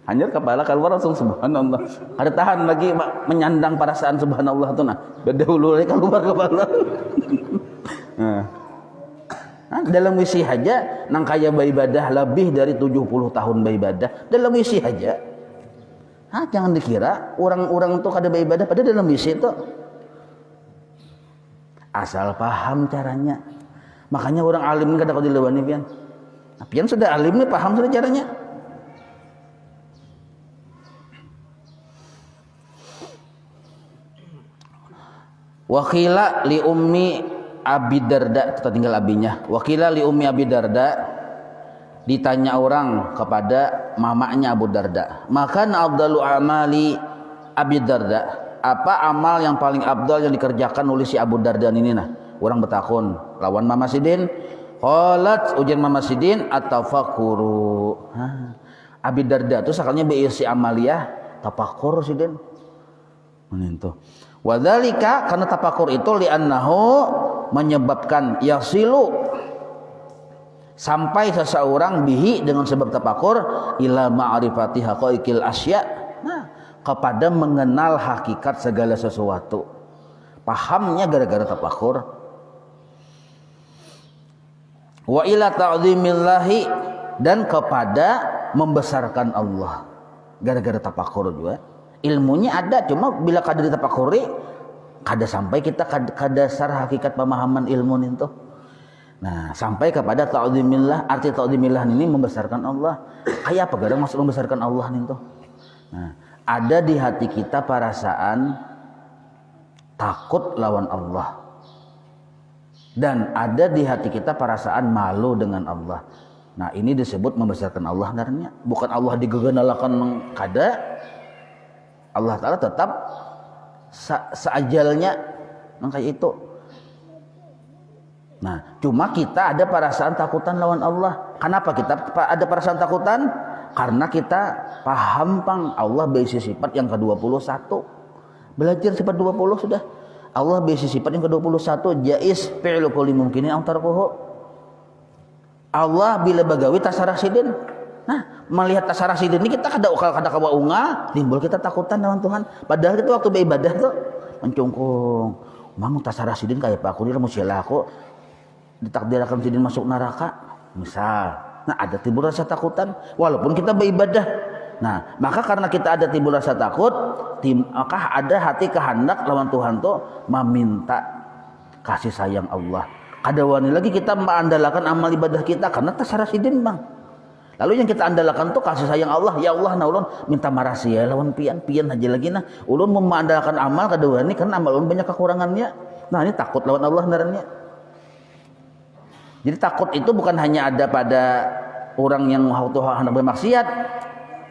hanyar kepala keluar langsung subhanallah, ada tahan lagi menyandang perasaan subhanallah tuh nah berdahulu lagi keluar kepala. Nah, dalam WC aja nang kaya beribadah lebih dari 70 tahun beribadah dalam WC aja. Jangan dikira orang-orang tuh kada beribadah pada dalam WC tuh. Asal paham caranya. Makanya orang alim kada kau dilewani pian. Nah, pian sudah alim nih, paham sudah caranya. Wakila li ummi Abi Darda, kita tinggal abinya. Wakila li ummi Abi Darda, ditanya orang kepada mamanya Abu Darda. Maka afdalu amali Abi Darda. Apa amal yang paling abdal yang dikerjakan oleh si Abu Darda ini nah? Orang bertakun lawan Mama Sidin. Qalat ujian Mama Sidin at-tafakuru. Abi Darda itu sakalnya berisi amaliyah tafakur Sidin. Menentu. Wadzalika karena tafakur itu li'annahu menyebabkan yasilu sampai seseorang bihi dengan sebab tafakur ila ma'rifati haqaiqil asya. Kepada mengenal hakikat segala sesuatu. Pahamnya gara-gara tafakur. Wa ila ta'zimillahi dan kepada membesarkan Allah. Gara-gara tafakur juga. Ilmunya ada cuma bila kada ditafakuri kada sampai kita kada dasar hakikat pemahaman ilmu itu. Nah, sampai kepada ta'zimillah, arti ta'zimillah ini membesarkan Allah. Kayak apa gara maksud membesarkan Allah itu? Nah, ada di hati kita perasaan takut lawan Allah dan ada di hati kita perasaan malu dengan Allah. Nah, ini disebut membesarkan Allah sebenarnya. Bukan Allah digegenalakan kada. Allah Ta'ala tetap seajalnya kayak itu. Nah, cuma kita ada perasaan takutan lawan Allah. Kenapa kita ada perasaan takutan? Karena kita paham pang Allah berisi sifat yang ke-21. Belajar sifat 20 sudah. Allah berisi sifat yang ke-21. Jais fi'lu kulli mumkinin aw tarkuhu. Allah bila bagawi tasarasidin. Nah, melihat tasarasidin ini kita kada kawa unga, timbul kita takutan lawan Tuhan. Padahal itu waktu beribadah tuh mencungkung. Mang tasarasidin kayak Pak aku dia musiala aku ditakdirkan sidin masuk neraka. Misal. Nah, ada timbul rasa takutan walaupun kita beribadah. Nah, maka karena kita ada timbul rasa takut, maka ada hati kehendak lawan Tuhan tuh meminta kasih sayang Allah. Kada wani lagi kita mengandalkan amal ibadah kita karena tasarasidin bang. Lalu yang kita andalkan tuh kasih sayang Allah. Ya Allah, nah ulun minta marasi ya lawan pian aja lagi nah. Ulun mengandalkan amal kada wani karena amal ulun banyak kekurangannya. Nah ini takut lawan Allah narannya. Jadi takut itu bukan hanya ada pada orang yang waktu hendak bermaksiat,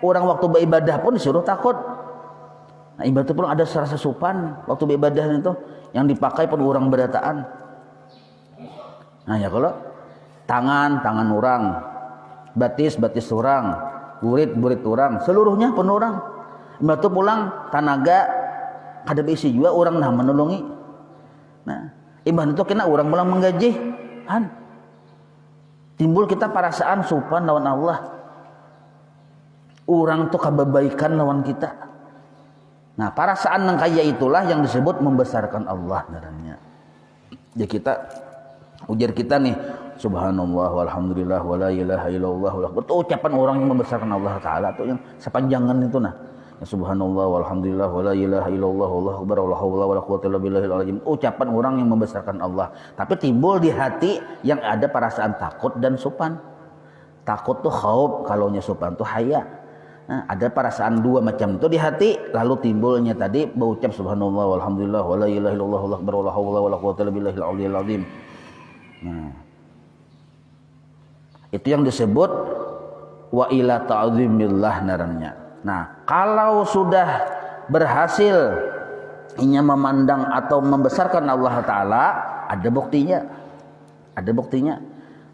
orang waktu beribadah pun disuruh takut. Nah ibadah pun ada rasa supan waktu beribadah itu yang dipakai pun orang berdataan. Nah ya kalau tangan orang, batis orang, burit orang, seluruhnya pun orang. Batu pulang tanaga kada isi juga orang nah menolongi. Nah ibadah itu kena orang pulang menggaji, han. Timbul kita perasaan supan lawan Allah. Orang tuh kebaikan lawan kita. Nah perasaan yang kaya itulah yang disebut membesarkan Allah darahnya. Jadi kita ujar kita nih subhanallah walhamdulillah wala ilaha illallah betul ucapan orang yang membesarkan Allah Ta'ala tuh yang sepanjangan itu nah ya subhanallah walhamdulillah wala ilaha illallah wallahu akbar wala haula wala quwwata illa billahil azim ucapan orang yang membesarkan Allah tapi timbul di hati yang ada perasaan takut dan supan. Takut tuh khauf, kalaunya supan tuh haya. Nah, ada perasaan dua macam itu di hati lalu timbulnya tadi berucap subhanallah walhamdulillah wala ilaha illallah wallahu akbar wala haula wala quwwata illa billahil azim. Nah, itu yang disebut wa ila ta'zimillah narannya. Nah, kalau sudah berhasil inya memandang atau membesarkan Allah Ta'ala, ada buktinya. Ada buktinya.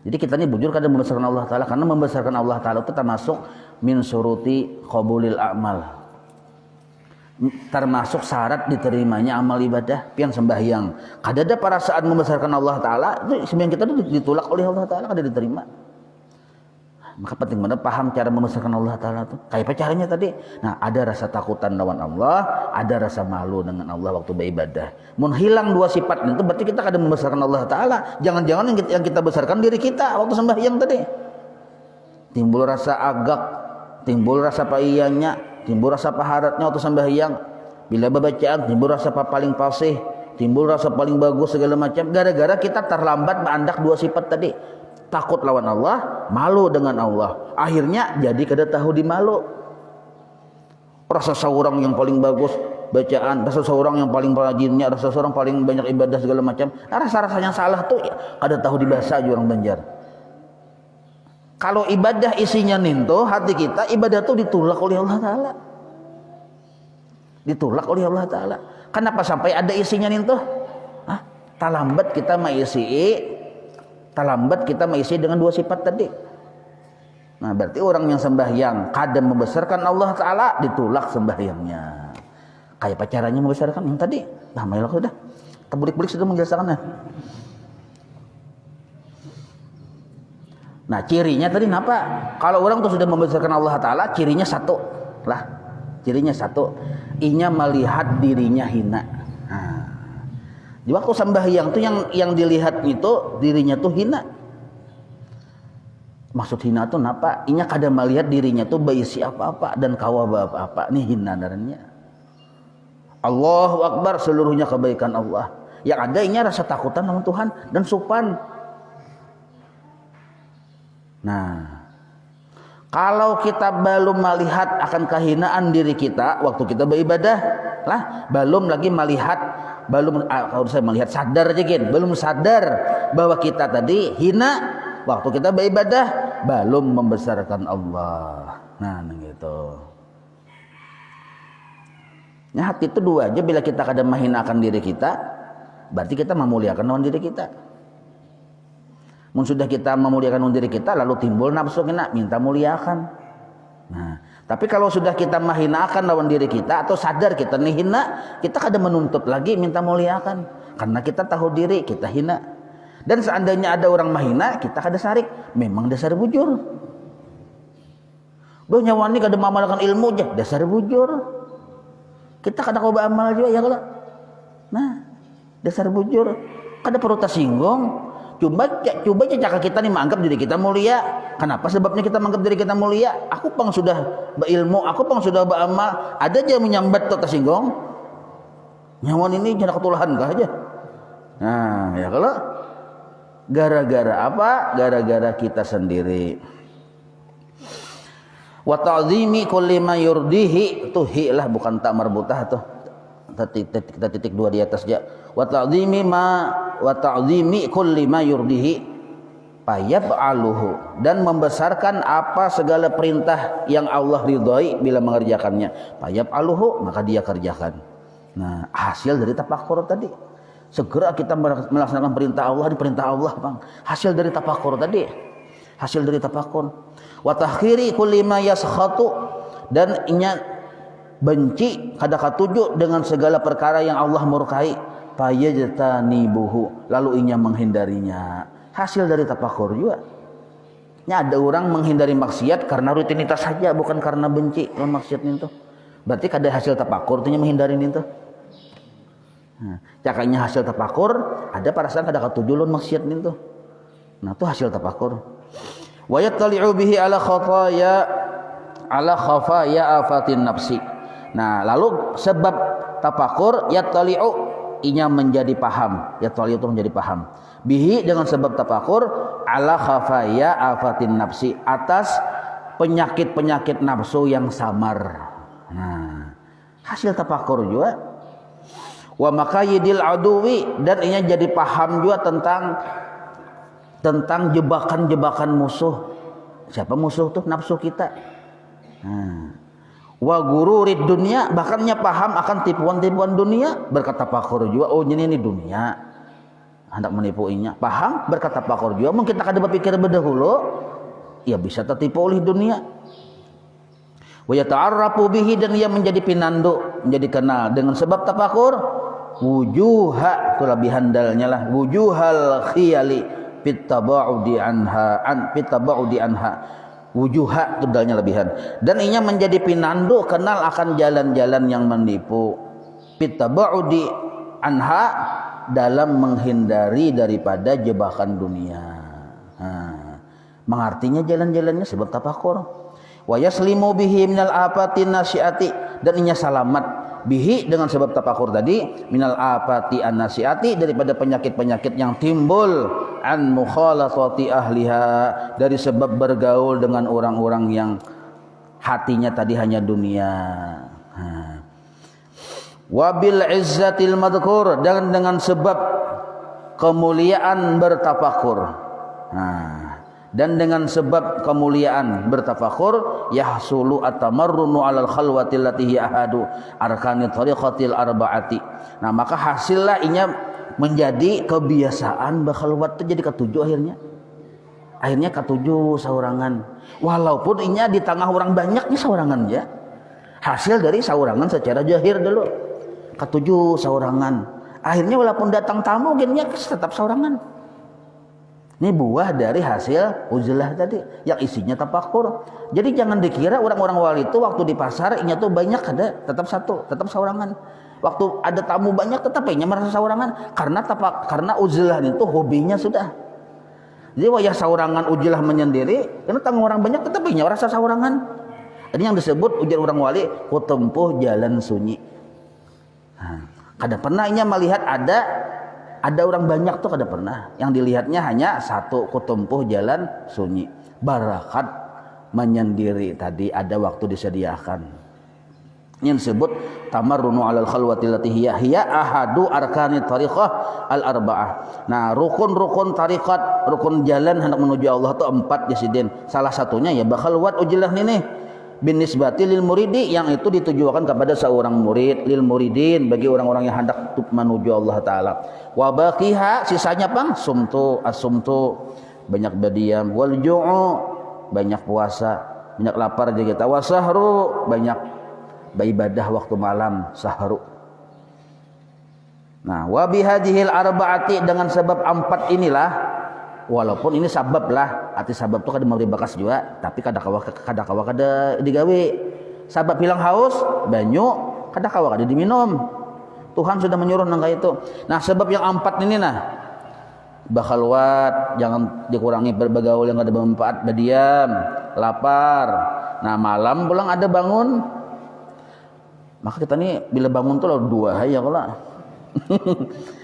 Jadi kita ini bujur kada membesarkan Allah Ta'ala karena membesarkan Allah Ta'ala itu termasuk min suruti qabulil a'mal. Termasuk syarat diterimanya amal ibadah pian sembahyang. Kada ada perasaan membesarkan Allah Ta'ala itu sembahyang kita itu ditolak oleh Allah Ta'ala kada diterima. Maka penting benar paham cara membesarkan Allah Ta'ala itu kayak apa caranya tadi. Nah ada rasa takutan lawan Allah, ada rasa malu dengan Allah waktu beribadah. Mun hilang dua sifat itu berarti kita kada membesarkan Allah Ta'ala. Jangan-jangan yang kita besarkan diri kita waktu sembahyang tadi. Timbul rasa agak, timbul rasa paiyanya, timbul rasa paharatnya waktu sembahyang. Bila bacaan timbul rasa paling fasih, timbul rasa paling bagus segala macam. Gara-gara kita terlambat menandak dua sifat tadi. Takut lawan Allah, malu dengan Allah. Akhirnya jadi kada tahu di malu. Rasa seorang yang paling bagus bacaan, rasa seorang yang paling rajinnya, rasa seorang paling banyak ibadah segala macam. Nah, rasa-rasa yang salah tuh ya, kada tahu di bahasa aja orang Banjar. Kalau ibadah isinya ninto, hati kita ibadah tuh ditolak oleh Allah Ta'ala. Ditolak oleh Allah Ta'ala. Kenapa sampai ada isinya ninto? Talambat kita mengisi dengan dua sifat tadi. Nah berarti orang yang sembahyang kada membesarkan Allah Ta'ala ditolak sembahyangnya. Kayak apa caranya membesarkan yang tadi? Nah marilah sudah terbulik-bulik sudah menjelaskannya. Nah cirinya tadi kenapa? Kalau orang tuh sudah membesarkan Allah Ta'ala cirinya satu lah. Cirinya satu, inya melihat dirinya hina. Nah, di waktu sembahyang tuh yang dilihat itu dirinya tuh hina. Maksud hina tuh napa? Inya kada melihat dirinya tuh baisi apa-apa dan kawa apa-apa. Ini hina darahnya. Allahu Akbar seluruhnya kebaikan Allah. Yang ada inya rasa takutan sama Tuhan dan supan. Nah, kalau kita belum melihat akan kehinaan diri kita waktu kita beribadah, lah belum lagi melihat, kalau saya melihat sadar aja kan, belum sadar bahwa kita tadi hina waktu kita beribadah, belum membesarkan Allah. Nah, gitu. Nah, hati itu dua aja, bila kita kadang menghinakan diri kita, berarti kita memuliakan lawan diri kita. Mun sudah kita memuliakan lawan diri kita, lalu timbul nafsu kena minta muliakan. Nah, tapi kalau sudah kita menghinakan lawan diri kita atau sadar kita nih hina, kita kadang menuntut lagi minta muliakan karena kita tahu diri kita hina. Dan seandainya ada orang mahina, kita kada sarik, memang dasar bujur. Doh nyawani kada mamalkan ilmu aja, dasar bujur. Kita kada kau beramal juga ya kalau. Nah, dasar bujur. Kada perlu tersinggung. Coba cakap kita nih menganggap diri kita mulia. Kenapa sebabnya kita menganggap diri kita mulia? Aku pang sudah berilmu, aku pang sudah beramal. Ada aja menyambat atau tersinggung. Nyawan ini jangan ketulahan kah aja. Nah, ya kalau gara-gara apa? Gara-gara kita sendiri. Wa ta'zimi kulli ma yurdihi, tuh hi lah bukan tak marbutah tuh. Kita titik dua di atas aja. Wa ta'zimi kulli ma yurdihi fayab'aluhu, dan membesarkan apa segala perintah yang Allah ridhai bila mengerjakannya. Fayab'aluhu, maka dia kerjakan. Nah, hasil dari tafakur tadi. Segera kita melaksanakan perintah Allah di perintah Allah, Bang. Hasil dari tafakur tadi. Hasil dari tafakur. Wa tahkhiri kulli ma yaskhatu, dan inya benci kada katuju dengan segala perkara yang Allah murkai. Fayajtanibuhu, lalu inya menghindarinya. Hasil dari tafakur juga. Nya ada orang menghindari maksiat karena rutinitas saja, bukan karena benci lawan maksiat itu. Berarti kada hasil tafakur tuh menghindari itu. Nah, cakanya hasil tafakur, ada perasaan kada katuju lawan maksiat itu. Nah, itu hasil tafakur. Wa yattali'u bihi ala khafaya afatin nafsi. Nah, lalu sebab tafakur yattali'u, inya menjadi paham. Yattali'u itu menjadi paham. Bihi, dengan sebab tafakur, ala khafaya afatin nafsi, atas penyakit-penyakit nafsu yang samar. Nah, hasil tafakur juga. Wa makayidil aduwi, dan inya jadi paham juga tentang jebakan-jebakan musuh. Siapa musuh tuh? Nafsu kita. Nah, wa gururid dunia, bahkannya paham akan tipuan-tipuan dunia. Berkata tafakur juga, oh ini dunia hendak menipu inya. Paham, berkata tafakur juga. Mungkin kita kada berpikir berdahulu, ya bisa tertipu oleh dunia. Wa yata'arrafu bihi, dan ia menjadi pinandu, menjadi kenal dengan sebab tafakur. Wujuha, kelebihan dalnya lah, wujuhal khiyali pitaba'udi anha wujuha, itu dalnya lebihan. Dan inya menjadi pinandu, kenal akan jalan-jalan yang menipu. Pitaba'udi anha, dalam menghindari daripada jebakan dunia. Nah, mengartinya jalan-jalannya sebab tafakur. Wa yaslimu bihi minal afatin nasiati, dan inya salamat bihi, dengan sebab tafakur tadi, minal afati an nasiati, daripada penyakit-penyakit yang timbul an mukhalatati ahliha, dari sebab bergaul dengan orang-orang yang hatinya tadi hanya dunia. Wabil izzatil madhkur, dan dengan sebab kemuliaan bertafakur. Dan dengan sebab kemuliaan bertafakur, yahsulu atamarrunu alal khalwati allati hiya ahadu arkanit tariqatil arba'ati. Nah, maka hasillah inya menjadi kebiasaan berkhalwat itu jadi ketujuh akhirnya ketujuh saurangan, walaupun inya di tengah orang banyaknya saurangan ya. Hasil dari saurangan secara zahir dulu ketujuh saurangan, akhirnya walaupun datang tamu gini tetap saurangan. Ini buah dari hasil uzlah tadi yang isinya tafakur. Jadi jangan dikira orang-orang wali itu waktu di pasar inya tuh banyak, ada tetap satu, tetap saurangan. Waktu ada tamu banyak tetap inya merasa saurangan karena uzlah itu hobinya sudah. Jadi wayah saurangan uzlah menyendiri, karena tamu orang banyak tetap inya merasa saurangan. Ini yang disebut ujar orang wali kutempuh jalan sunyi. Nah, kada pernah inya melihat ada orang banyak tuh kada pernah. Yang dilihatnya hanya satu, kutempuh jalan sunyi. Barakat menyendiri tadi, ada waktu disediakan. Ini disebut tamarrunu alal khalwati allati hiya ahadu arkanit tariqah al arba'ah. Nah, rukun-rukun tariqat, rukun jalan hendak menuju Allah itu 4 jasidin. Salah satunya ya bakhalwat ujlah nih. Binisbati lil muridi, yang itu ditujukan kepada seorang murid, lil muridin, bagi orang-orang yang hendak menuju Allah Ta'ala. Wa baqiha, sisanya pang sumtu, asumtu, banyak berdiam, wal ju'u, banyak puasa, banyak lapar juga kita, wa sahru, banyak beribadah waktu malam, sahru. Nah, wa bihadhil arba'ati, dengan sebab 4 inilah, walaupun ini sabab lah, arti sabab itu kada memberi bakas juga, tapi kada kawa kada digawe. Sabab hilang haus, banyu kada kawa kada diminum. Tuhan sudah menyuruh nangka itu. Nah, sebab yang 4 ini nah, bakhalwat, jangan dikurangi bergaul yang kada bermanfaat, berdiam, lapar. Nah, malam pulang ada bangun. Maka kita nih bila bangun tuh 2 hari ya kalau.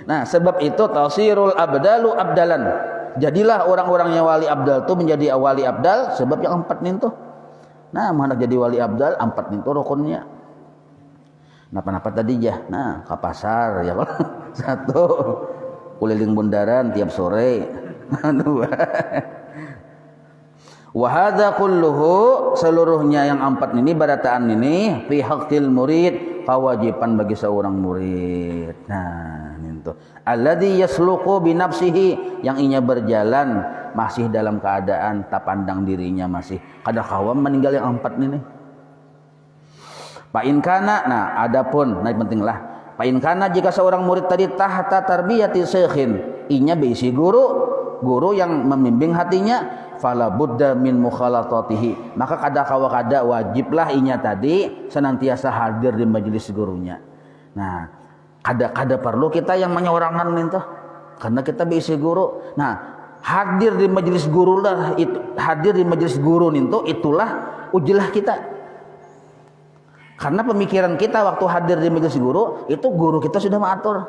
Nah, sebab itu tasirul abdalu abdalan. Jadilah orang-orang yang wali abdal itu menjadi wali abdal sebab yang 4 nih tuh. Nah, mana jadi wali abdal 4 nih tuh rukunnya. Napa-napa tadi ya. Nah, ke pasar ya kalau. 1 keliling bundaran tiap sore. 2 wa hadza kulluhu, seluruhnya yang 4 ini barataan ini fi haqqil murid, kewajiban bagi seorang murid. Nah, itu alladzi yasluqu bi nafsihi, yang inya berjalan masih dalam keadaan tak pandang dirinya, masih kada kawam meninggal yang 4 ini. Fa in kana, nah adapun nah pentinglah, fa in kana, jika seorang murid tadi tahta tarbiyati syekhin, inya berisi guru yang membimbing hatinya, fala budda min mukhalatatihi, maka kada wajiblah inya tadi senantiasa hadir di majelis gurunya. Nah, kada perlu kita yang menyorangkan itu, karena kita berisi guru. Nah, hadir di majelis guru lah, hadir di majelis guru itu itulah ujlah kita. Karena pemikiran kita waktu hadir di majelis guru itu guru kita sudah mengatur.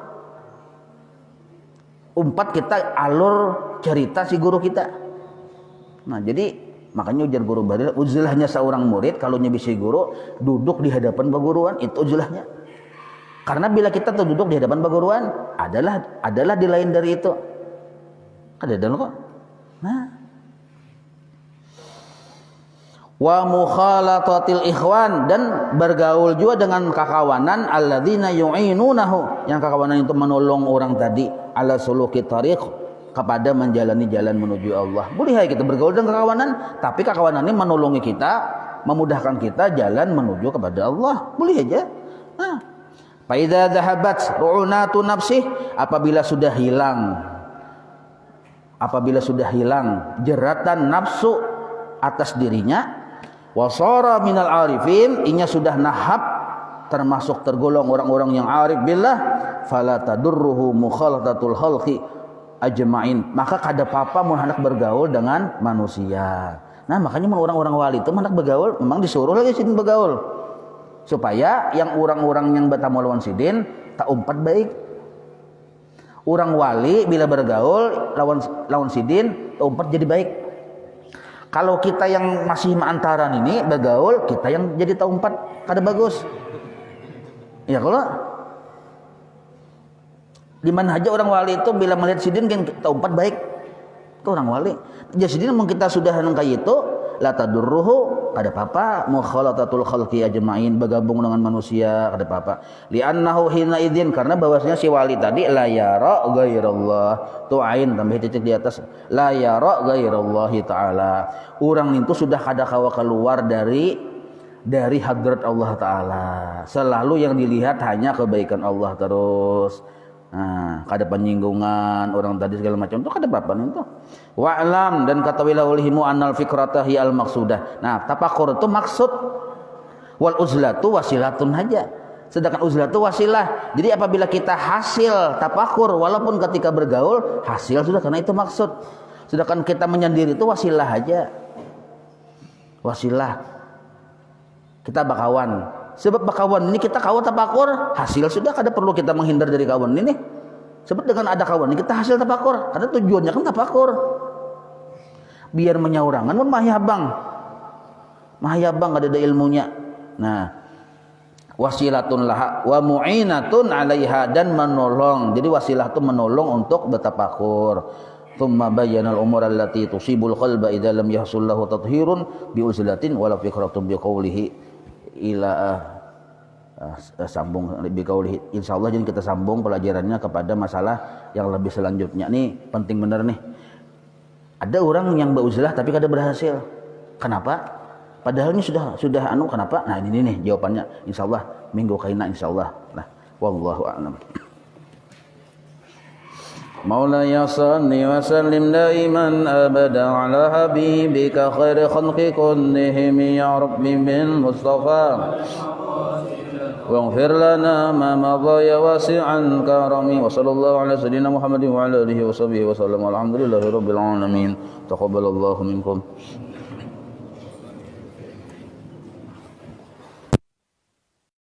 Umpat kita alur cerita si guru kita. Nah, jadi makanya ujar guru badil, uzlahnya seorang murid kalau nyebisi guru duduk di hadapan perguruan, itu uzlahnya. Karena bila kita duduk di hadapan perguruan adalah di lain dari itu. Ada dalam kok. Nah, wa mukhalatatil ikhwan, dan bergaul juga dengan kakawanan alladzina yu'inunahu, yang kakawanan itu menolong orang tadi ala suluki tariq, kepada menjalani jalan menuju Allah. Boleh ya kita bergaul dengan kakawanan, tapi kakawanan ini menolongi kita, memudahkan kita jalan menuju kepada Allah. Boleh aja. Nah, fa idza dhahabat ru'unatu nafsih, apabila sudah hilang jeratan nafsu atas dirinya, wasara minal arifin, inya sudah nahab termasuk tergolong orang-orang yang arif billah, fala tadurruhu mukhalatatul khalqi ajma'in, maka kada apa-apa mun hendak bergaul dengan manusia. Nah, makanya orang-orang wali itu hendak bergaul memang disuruh lagi sidin bergaul, supaya yang orang-orang yang bertamu lawan sidin tak umpat baik. Orang wali bila bergaul lawan sidin tak umpat jadi baik. Kalau kita yang masih antaran ini bergaul, kita yang jadi tak umpat kada bagus. Ya kalau di mana aja orang wali itu bila melihat sidin kan kita umpat baik, itu orang wali. Jadi sidin mungkin kita sudah nangkai itu la tadurruhu, kada apa-apa mukhalatatul khalqi ajma'in, bergabung dengan manusia kada apa-apa. Li'annahu hina idzin, karena bahwasanya si wali tadi la yara ghairallah, tu ain tambah titik di atas, la yara ghairallahi taala. Orang itu sudah kada kawa keluar dari hadrat Allah taala. Selalu yang dilihat hanya kebaikan Allah terus. Nah, kada penyinggungan orang tadi segala macam itu kada apa-apa itu. Wa'lam, dan katawilah ulihimu annal fikrata hi al maqsudah. Nah, tafakur itu maksud, wal uzlatu wasilatun haja. Sedangkan uzlah itu wasilah. Jadi apabila kita hasil tafakur walaupun ketika bergaul hasil sudah, karena itu maksud. Sedangkan kita menyendiri itu wasilah aja. Wasilah. Kita bakawan. Sebab kawan ini kita kawan tafakur, hasil sudah, kada perlu kita menghindar dari kawan ini. Sebab dengan ada kawan ini kita hasil tafakur, karena tujuannya kan tafakur. Biar menyaurangan pun mahyabang kada ada ilmunya. Nah, wasilatun laha wa mu'inatun 'alaiha, dan menolong. Jadi wasilah itu menolong untuk bertafakur. Thumma bayyana al-umur allati tusibul qalba idza lam yahsul lahu tathhirun bi uzlatin wala fikratun bi qawlihi ila sambung lebih kaulihi. Insyaallah jadi kita sambung pelajarannya kepada masalah yang lebih selanjutnya. Nih penting bener nih. Ada orang yang beruzlah tapi kada berhasil. Kenapa? Padahal ini sudah kenapa? Nah ini nih jawabannya. Insyaallah minggu kaina insyaallah. Nah, wallahu a'lam. مولاي صل وسلم دائما أبدا على حبيبك خير خلق كلهم يا رب بالمصطفى واغفر لنا ما مضى يا واسع الكرم وصلى الله على سيدنا محمد وعلى آله وصحبه وسلم والحمد لله رب العالمين تقبل الله منكم